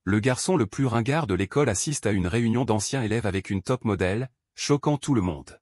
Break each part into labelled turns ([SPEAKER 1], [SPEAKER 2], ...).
[SPEAKER 1] le garçon le plus ringard de l'école assiste à une réunion d'anciens élèves avec une top modèle, choquant tout le monde.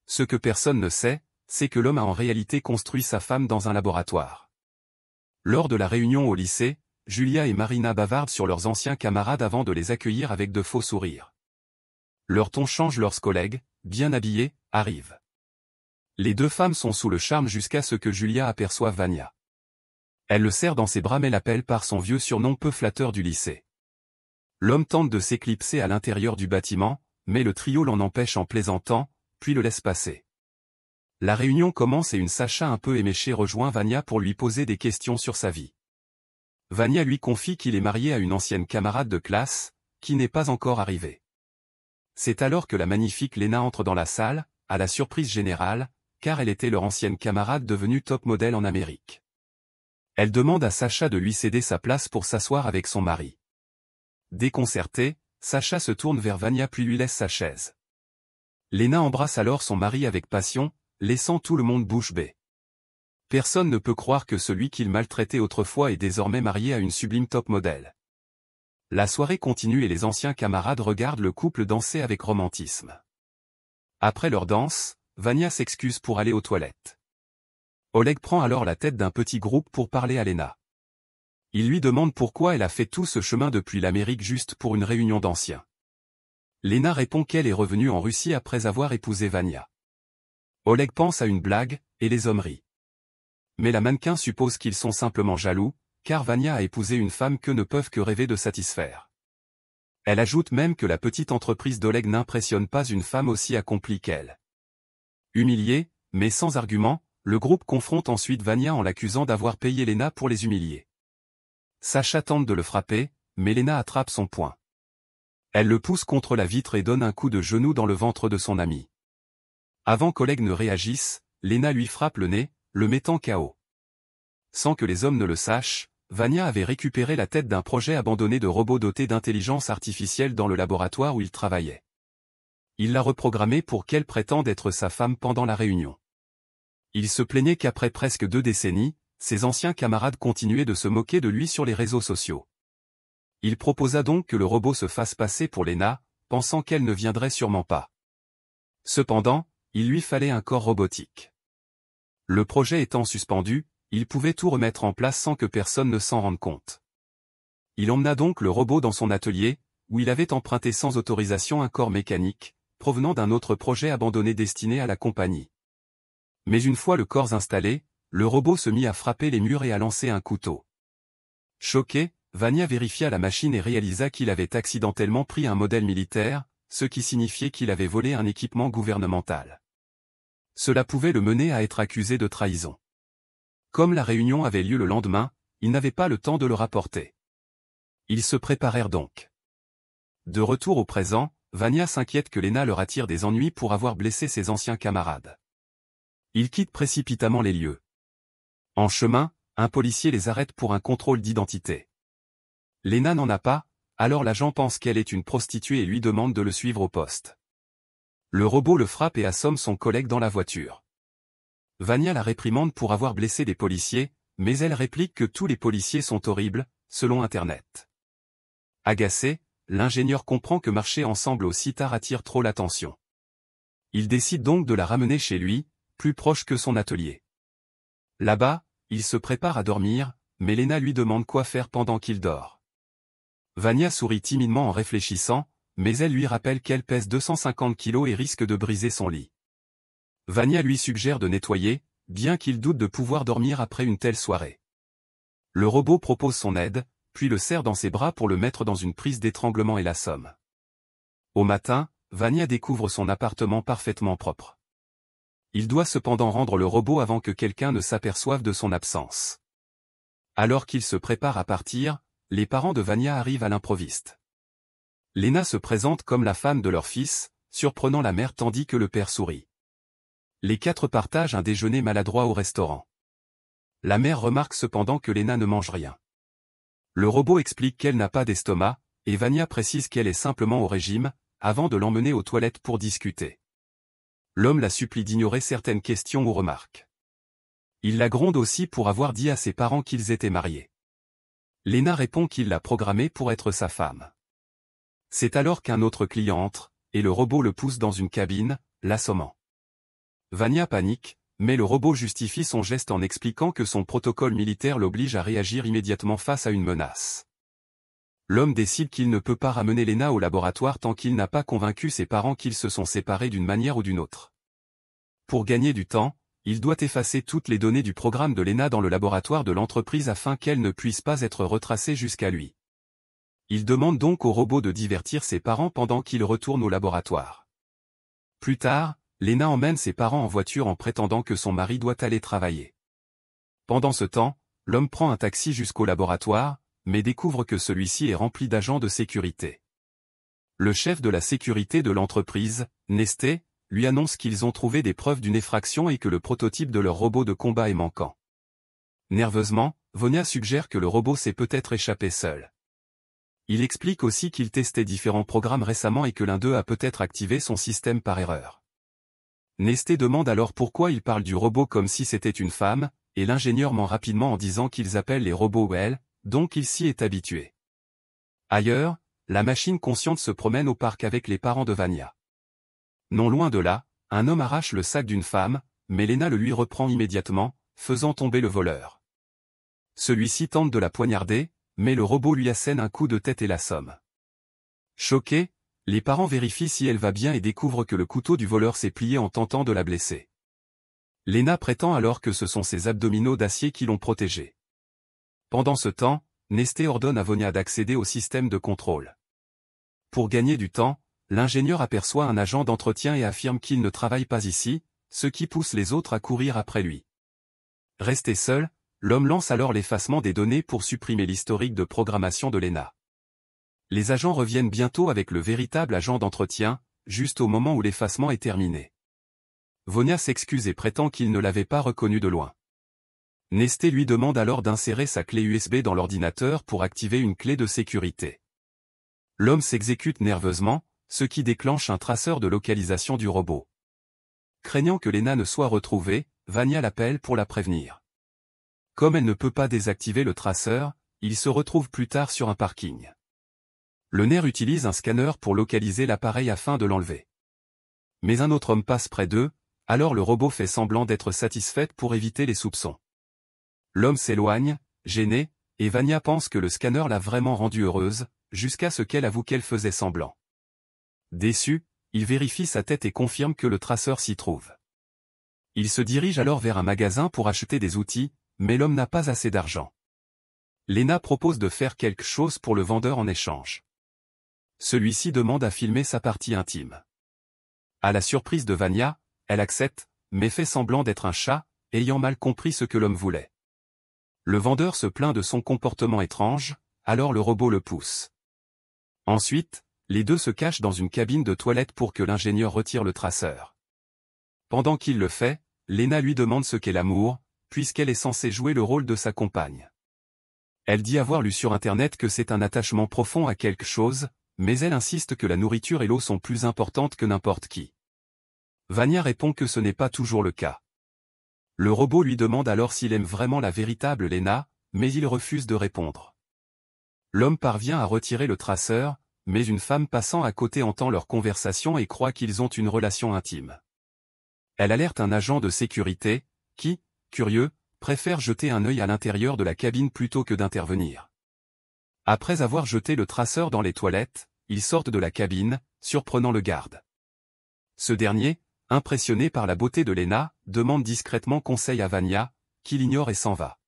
[SPEAKER 1] Ce que personne ne sait, c'est que l'homme a en réalité construit sa femme dans un laboratoire. Lors de la réunion au lycée, Julia et Marina bavardent sur leurs anciens camarades avant de les accueillir avec de faux sourires. Leur ton change lorsque collègues, bien habillés, arrivent. Les deux femmes sont sous le charme jusqu'à ce que Julia aperçoive Vania. Elle le serre dans ses bras mais l'appelle par son vieux surnom peu flatteur du lycée. L'homme tente de s'éclipser à l'intérieur du bâtiment, mais le trio l'en empêche en plaisantant, puis le laisse passer. La réunion commence et une Sacha un peu éméchée rejoint Vania pour lui poser des questions sur sa vie. Vania lui confie qu'il est marié à une ancienne camarade de classe, qui n'est pas encore arrivée. C'est alors que la magnifique Lena entre dans la salle, à la surprise générale, car elle était leur ancienne camarade devenue top modèle en Amérique. Elle demande à Sacha de lui céder sa place pour s'asseoir avec son mari. Déconcertée, Sacha se tourne vers Vania puis lui laisse sa chaise. Lena embrasse alors son mari avec passion, laissant tout le monde bouche bée. Personne ne peut croire que celui qu'il maltraitait autrefois est désormais marié à une sublime top modèle. La soirée continue et les anciens camarades regardent le couple danser avec romantisme. Après leur danse, Vania s'excuse pour aller aux toilettes. Oleg prend alors la tête d'un petit groupe pour parler à Lena. Il lui demande pourquoi elle a fait tout ce chemin depuis l'Amérique juste pour une réunion d'anciens. Lena répond qu'elle est revenue en Russie après avoir épousé Vania. Oleg pense à une blague, et les hommes rient. Mais la mannequin suppose qu'ils sont simplement jaloux, car Vania a épousé une femme que ne peuvent que rêver de satisfaire. Elle ajoute même que la petite entreprise d'Oleg n'impressionne pas une femme aussi accomplie qu'elle. Humiliée, mais sans argument, le groupe confronte ensuite Vania en l'accusant d'avoir payé Lena pour les humilier. Sacha tente de le frapper, mais Lena attrape son poing. Elle le pousse contre la vitre et donne un coup de genou dans le ventre de son ami. Avant qu'Oleg ne réagisse, Lena lui frappe le nez, le mettant KO. Sans que les hommes ne le sachent, Vania avait récupéré la tête d'un projet abandonné de robots dotés d'intelligence artificielle dans le laboratoire où il travaillait. Il l'a reprogrammée pour qu'elle prétende être sa femme pendant la réunion. Il se plaignait qu'après presque 2 décennies, ses anciens camarades continuaient de se moquer de lui sur les réseaux sociaux. Il proposa donc que le robot se fasse passer pour Lena, pensant qu'elle ne viendrait sûrement pas. Cependant, il lui fallait un corps robotique. Le projet étant suspendu, il pouvait tout remettre en place sans que personne ne s'en rende compte. Il emmena donc le robot dans son atelier, où il avait emprunté sans autorisation un corps mécanique, provenant d'un autre projet abandonné destiné à la compagnie. Mais une fois le corps installé, le robot se mit à frapper les murs et à lancer un couteau. Choqué, Vania vérifia la machine et réalisa qu'il avait accidentellement pris un modèle militaire, ce qui signifiait qu'il avait volé un équipement gouvernemental. Cela pouvait le mener à être accusé de trahison. Comme la réunion avait lieu le lendemain, il n'avait pas le temps de le rapporter. Ils se préparèrent donc. De retour au présent, Vania s'inquiète que Lena leur attire des ennuis pour avoir blessé ses anciens camarades. Ils quittent précipitamment les lieux. En chemin, un policier les arrête pour un contrôle d'identité. Lena n'en a pas, alors l'agent pense qu'elle est une prostituée et lui demande de le suivre au poste. Le robot le frappe et assomme son collègue dans la voiture. Vania la réprimande pour avoir blessé des policiers, mais elle réplique que tous les policiers sont horribles, selon Internet. Agacé, l'ingénieur comprend que marcher ensemble aussi tard attire trop l'attention. Il décide donc de la ramener chez lui, plus proche que son atelier. Là-bas, il se prépare à dormir, mais Lena lui demande quoi faire pendant qu'il dort. Vania sourit timidement en réfléchissant, mais elle lui rappelle qu'elle pèse 250 kilos et risque de briser son lit. Vania lui suggère de nettoyer, bien qu'il doute de pouvoir dormir après une telle soirée. Le robot propose son aide, puis le serre dans ses bras pour le mettre dans une prise d'étranglement et l'assomme. Au matin, Vania découvre son appartement parfaitement propre. Il doit cependant rendre le robot avant que quelqu'un ne s'aperçoive de son absence. Alors qu'il se prépare à partir, les parents de Vania arrivent à l'improviste. Lena se présente comme la femme de leur fils, surprenant la mère tandis que le père sourit. Les 4 partagent un déjeuner maladroit au restaurant. La mère remarque cependant que Lena ne mange rien. Le robot explique qu'elle n'a pas d'estomac, et Vania précise qu'elle est simplement au régime, avant de l'emmener aux toilettes pour discuter. L'homme la supplie d'ignorer certaines questions ou remarques. Il la gronde aussi pour avoir dit à ses parents qu'ils étaient mariés. Lena répond qu'il l'a programmée pour être sa femme. C'est alors qu'un autre client entre, et le robot le pousse dans une cabine, l'assommant. Vanya panique, mais le robot justifie son geste en expliquant que son protocole militaire l'oblige à réagir immédiatement face à une menace. L'homme décide qu'il ne peut pas ramener Lena au laboratoire tant qu'il n'a pas convaincu ses parents qu'ils se sont séparés d'une manière ou d'une autre. Pour gagner du temps, il doit effacer toutes les données du programme de Lena dans le laboratoire de l'entreprise afin qu'elle ne puisse pas être retracée jusqu'à lui. Il demande donc au robot de divertir ses parents pendant qu'il retourne au laboratoire. Plus tard, Lena emmène ses parents en voiture en prétendant que son mari doit aller travailler. Pendant ce temps, l'homme prend un taxi jusqu'au laboratoire, mais découvre que celui-ci est rempli d'agents de sécurité. Le chef de la sécurité de l'entreprise, Nesté, lui annonce qu'ils ont trouvé des preuves d'une effraction et que le prototype de leur robot de combat est manquant. Nerveusement, Vanya suggère que le robot s'est peut-être échappé seul. Il explique aussi qu'il testait différents programmes récemment et que l'un d'eux a peut-être activé son système par erreur. Nesté demande alors pourquoi il parle du robot comme si c'était une femme, et l'ingénieur ment rapidement en disant qu'ils appellent les robots elle, donc il s'y est habitué. Ailleurs, la machine consciente se promène au parc avec les parents de Vanya. Non loin de là, un homme arrache le sac d'une femme, mais Lena le lui reprend immédiatement, faisant tomber le voleur. Celui-ci tente de la poignarder, mais le robot lui assène un coup de tête et l'assomme. Choqués, les parents vérifient si elle va bien et découvrent que le couteau du voleur s'est plié en tentant de la blesser. Lena prétend alors que ce sont ses abdominaux d'acier qui l'ont protégée. Pendant ce temps, Nesté ordonne à Vanya d'accéder au système de contrôle. Pour gagner du temps, l'ingénieur aperçoit un agent d'entretien et affirme qu'il ne travaille pas ici, ce qui pousse les autres à courir après lui. Resté seul, l'homme lance alors l'effacement des données pour supprimer l'historique de programmation de Lena. Les agents reviennent bientôt avec le véritable agent d'entretien, juste au moment où l'effacement est terminé. Vanya s'excuse et prétend qu'il ne l'avait pas reconnu de loin. Nesté lui demande alors d'insérer sa clé USB dans l'ordinateur pour activer une clé de sécurité. L'homme s'exécute nerveusement, ce qui déclenche un traceur de localisation du robot. Craignant que Lena ne soit retrouvée, Vanya l'appelle pour la prévenir. Comme elle ne peut pas désactiver le traceur, il se retrouve plus tard sur un parking. Le nerf utilise un scanner pour localiser l'appareil afin de l'enlever. Mais un autre homme passe près d'eux, alors le robot fait semblant d'être satisfait pour éviter les soupçons. L'homme s'éloigne, gêné, et Vanya pense que le scanner l'a vraiment rendue heureuse, jusqu'à ce qu'elle avoue qu'elle faisait semblant. Déçu, il vérifie sa tête et confirme que le traceur s'y trouve. Il se dirige alors vers un magasin pour acheter des outils, mais l'homme n'a pas assez d'argent. Lena propose de faire quelque chose pour le vendeur en échange. Celui-ci demande à filmer sa partie intime. À la surprise de Vanya, elle accepte, mais fait semblant d'être un chat, ayant mal compris ce que l'homme voulait. Le vendeur se plaint de son comportement étrange, alors le robot le pousse. Ensuite, les deux se cachent dans une cabine de toilette pour que l'ingénieur retire le traceur. Pendant qu'il le fait, Lena lui demande ce qu'est l'amour, puisqu'elle est censée jouer le rôle de sa compagne. Elle dit avoir lu sur Internet que c'est un attachement profond à quelque chose, mais elle insiste que la nourriture et l'eau sont plus importantes que n'importe qui. Vanya répond que ce n'est pas toujours le cas. Le robot lui demande alors s'il aime vraiment la véritable Lena, mais il refuse de répondre. L'homme parvient à retirer le traceur, mais une femme passant à côté entend leur conversation et croit qu'ils ont une relation intime. Elle alerte un agent de sécurité, qui, curieux, préfère jeter un œil à l'intérieur de la cabine plutôt que d'intervenir. Après avoir jeté le traceur dans les toilettes, ils sortent de la cabine, surprenant le garde. Ce dernier, impressionné par la beauté de Lena, demande discrètement conseil à Vanya, qui l'ignore et s'en va.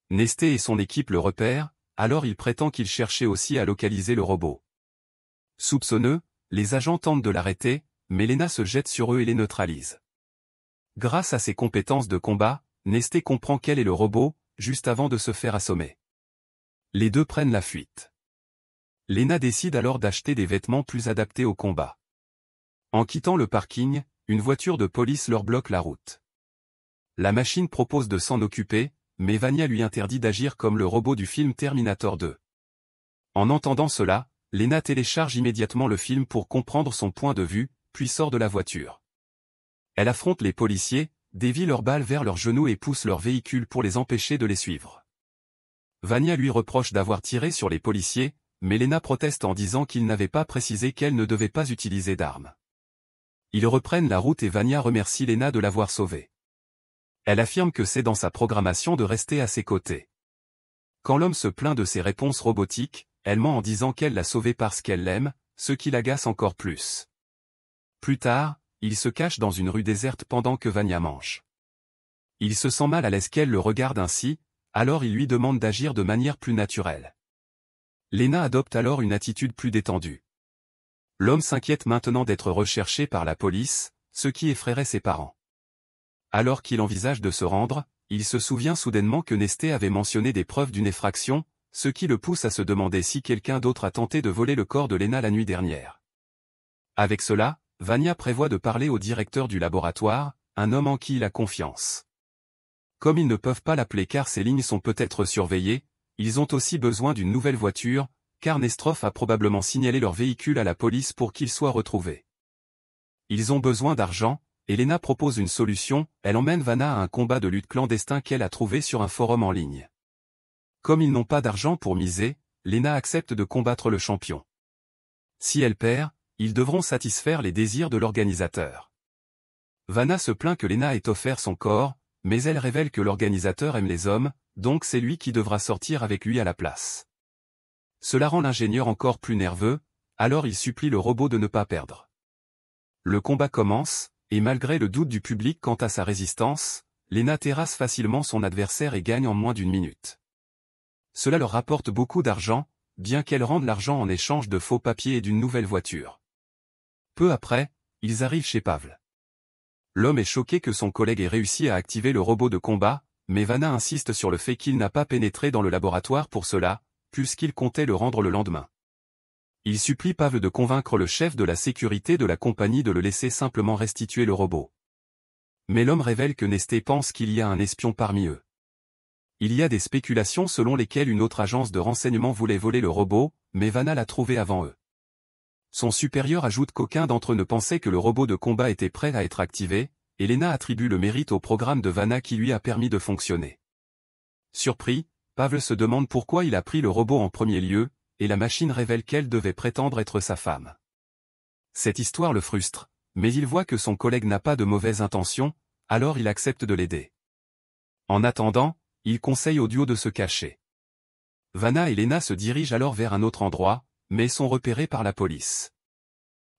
[SPEAKER 1] Nesté et son équipe le repèrent, alors il prétend qu'il cherchait aussi à localiser le robot. Soupçonneux, les agents tentent de l'arrêter, mais Lena se jette sur eux et les neutralise. Grâce à ses compétences de combat, Nesté comprend quel est le robot, juste avant de se faire assommer. Les deux prennent la fuite. Lena décide alors d'acheter des vêtements plus adaptés au combat. En quittant le parking, une voiture de police leur bloque la route. La machine propose de s'en occuper, mais Vanya lui interdit d'agir comme le robot du film Terminator 2. En entendant cela, Lena télécharge immédiatement le film pour comprendre son point de vue, puis sort de la voiture. Elle affronte les policiers, dévie leurs balles vers leurs genoux et pousse leur véhicule pour les empêcher de les suivre. Vania lui reproche d'avoir tiré sur les policiers, mais Lena proteste en disant qu'il n'avait pas précisé qu'elle ne devait pas utiliser d'armes. Ils reprennent la route et Vania remercie Lena de l'avoir sauvée. Elle affirme que c'est dans sa programmation de rester à ses côtés. Quand l'homme se plaint de ses réponses robotiques, elle ment en disant qu'elle l'a sauvé parce qu'elle l'aime, ce qui l'agace encore plus. Plus tard, il se cache dans une rue déserte pendant que Vania mange. Il se sent mal à l'aise qu'elle le regarde ainsi, alors il lui demande d'agir de manière plus naturelle. Lena adopte alors une attitude plus détendue. L'homme s'inquiète maintenant d'être recherché par la police, ce qui effraierait ses parents. Alors qu'il envisage de se rendre, il se souvient soudainement que Nesté avait mentionné des preuves d'une effraction, ce qui le pousse à se demander si quelqu'un d'autre a tenté de voler le corps de Lena la nuit dernière. Avec cela, Vania prévoit de parler au directeur du laboratoire, un homme en qui il a confiance. Comme ils ne peuvent pas l'appeler car ces lignes sont peut-être surveillées, ils ont aussi besoin d'une nouvelle voiture, car Nestrov a probablement signalé leur véhicule à la police pour qu'il soit retrouvé. Ils ont besoin d'argent, et Lena propose une solution, elle emmène Vana à un combat de lutte clandestin qu'elle a trouvé sur un forum en ligne. Comme ils n'ont pas d'argent pour miser, Lena accepte de combattre le champion. Si elle perd, ils devront satisfaire les désirs de l'organisateur. Vana se plaint que Lena ait offert son corps, mais elle révèle que l'organisateur aime les hommes, donc c'est lui qui devra sortir avec lui à la place. Cela rend l'ingénieur encore plus nerveux, alors il supplie le robot de ne pas perdre. Le combat commence, et malgré le doute du public quant à sa résistance, Lena terrasse facilement son adversaire et gagne en moins d'une minute. Cela leur rapporte beaucoup d'argent, bien qu'elle rende l'argent en échange de faux papiers et d'une nouvelle voiture. Peu après, ils arrivent chez Pavel. L'homme est choqué que son collègue ait réussi à activer le robot de combat, mais Vana insiste sur le fait qu'il n'a pas pénétré dans le laboratoire pour cela, puisqu'il comptait le rendre le lendemain. Il supplie Pavel de convaincre le chef de la sécurité de la compagnie de le laisser simplement restituer le robot. Mais l'homme révèle que Nesté pense qu'il y a un espion parmi eux. Il y a des spéculations selon lesquelles une autre agence de renseignement voulait voler le robot, mais Vana l'a trouvé avant eux. Son supérieur ajoute qu'aucun d'entre eux ne pensait que le robot de combat était prêt à être activé, et Lena attribue le mérite au programme de Vana qui lui a permis de fonctionner. Surpris, Pavel se demande pourquoi il a pris le robot en premier lieu, et la machine révèle qu'elle devait prétendre être sa femme. Cette histoire le frustre, mais il voit que son collègue n'a pas de mauvaises intentions, alors il accepte de l'aider. En attendant, il conseille au duo de se cacher. Vana et Lena se dirigent alors vers un autre endroit, mais sont repérés par la police.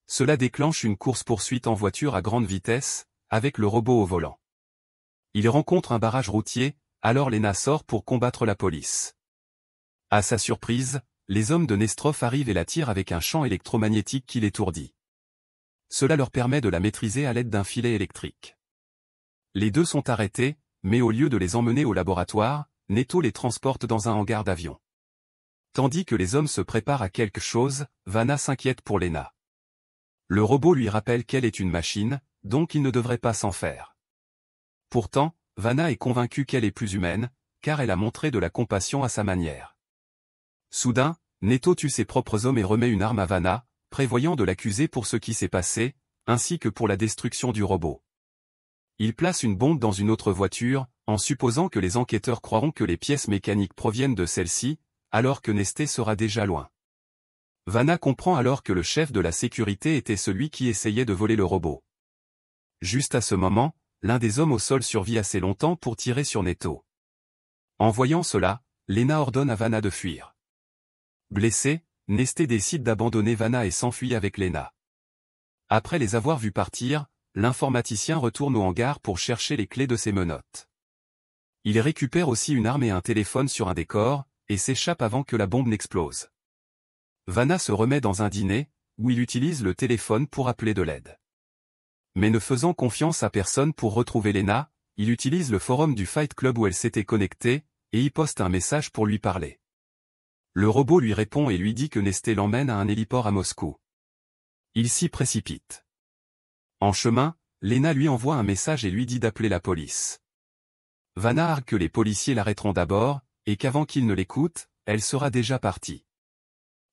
[SPEAKER 1] Cela déclenche une course-poursuite en voiture à grande vitesse, avec le robot au volant. Il rencontre un barrage routier, alors Lena sort pour combattre la police. À sa surprise, les hommes de Nestrov arrivent et la tirent avec un champ électromagnétique qui l'étourdit. Cela leur permet de la maîtriser à l'aide d'un filet électrique. Les deux sont arrêtés, mais au lieu de les emmener au laboratoire, Neto les transporte dans un hangar d'avion. Tandis que les hommes se préparent à quelque chose, Vana s'inquiète pour Lena. Le robot lui rappelle qu'elle est une machine, donc il ne devrait pas s'en faire. Pourtant, Vana est convaincue qu'elle est plus humaine, car elle a montré de la compassion à sa manière. Soudain, Neto tue ses propres hommes et remet une arme à Vana, prévoyant de l'accuser pour ce qui s'est passé, ainsi que pour la destruction du robot. Il place une bombe dans une autre voiture, en supposant que les enquêteurs croiront que les pièces mécaniques proviennent de celle-ci, alors que Nesté sera déjà loin. Vana comprend alors que le chef de la sécurité était celui qui essayait de voler le robot. Juste à ce moment, l'un des hommes au sol survit assez longtemps pour tirer sur Neto. En voyant cela, Lena ordonne à Vana de fuir. Blessé, Nesté décide d'abandonner Vana et s'enfuit avec Lena. Après les avoir vus partir, l'informaticien retourne au hangar pour chercher les clés de ses menottes. Il récupère aussi une arme et un téléphone sur un des corps, et s'échappe avant que la bombe n'explose. Vana se remet dans un dîner, où il utilise le téléphone pour appeler de l'aide. Mais ne faisant confiance à personne pour retrouver Lena, il utilise le forum du Fight Club où elle s'était connectée, et y poste un message pour lui parler. Le robot lui répond et lui dit que Nesté l'emmène à un héliport à Moscou. Il s'y précipite. En chemin, Lena lui envoie un message et lui dit d'appeler la police. Vana argue que les policiers l'arrêteront d'abord, et qu'avant qu'il ne l'écoute, elle sera déjà partie.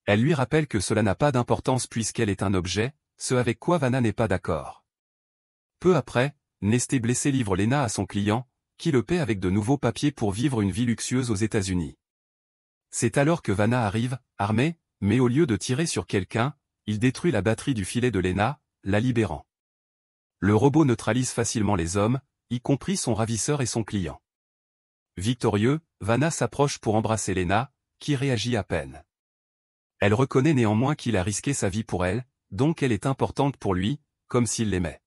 [SPEAKER 1] Elle lui rappelle que cela n'a pas d'importance puisqu'elle est un objet, ce avec quoi Vana n'est pas d'accord. Peu après, Nesté blessé livre Lena à son client, qui le paie avec de nouveaux papiers pour vivre une vie luxueuse aux États-Unis. C'est alors que Vanna arrive, armé, mais au lieu de tirer sur quelqu'un, il détruit la batterie du filet de Lena, la libérant. Le robot neutralise facilement les hommes, y compris son ravisseur et son client. Victorieux, Vanna s'approche pour embrasser Lena, qui réagit à peine. Elle reconnaît néanmoins qu'il a risqué sa vie pour elle, donc elle est importante pour lui, comme s'il l'aimait.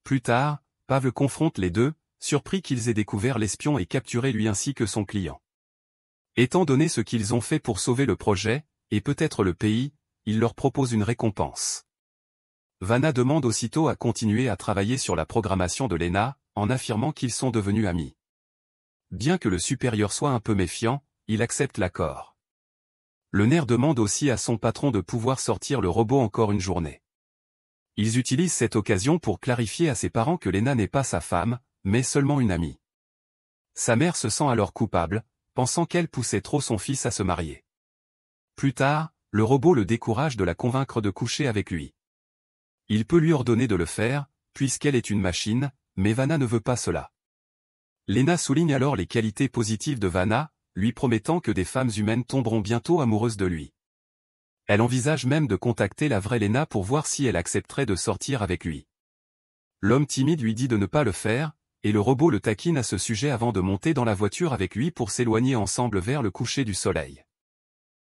[SPEAKER 1] Plus tard, Pavel confronte les deux, surpris qu'ils aient découvert l'espion et capturé lui ainsi que son client. Étant donné ce qu'ils ont fait pour sauver le projet, et peut-être le pays, il leur propose une récompense. Vanna demande aussitôt à continuer à travailler sur la programmation de Lena, en affirmant qu'ils sont devenus amis. Bien que le supérieur soit un peu méfiant, il accepte l'accord. Le nerf demande aussi à son patron de pouvoir sortir le robot encore une journée. Ils utilisent cette occasion pour clarifier à ses parents que Lena n'est pas sa femme, mais seulement une amie. Sa mère se sent alors coupable, pensant qu'elle poussait trop son fils à se marier. Plus tard, le robot le décourage de la convaincre de coucher avec lui. Il peut lui ordonner de le faire, puisqu'elle est une machine, mais Vanna ne veut pas cela. Lena souligne alors les qualités positives de Vanna, lui promettant que des femmes humaines tomberont bientôt amoureuses de lui. Elle envisage même de contacter la vraie Lena pour voir si elle accepterait de sortir avec lui. L'homme timide lui dit de ne pas le faire, et le robot le taquine à ce sujet avant de monter dans la voiture avec lui pour s'éloigner ensemble vers le coucher du soleil.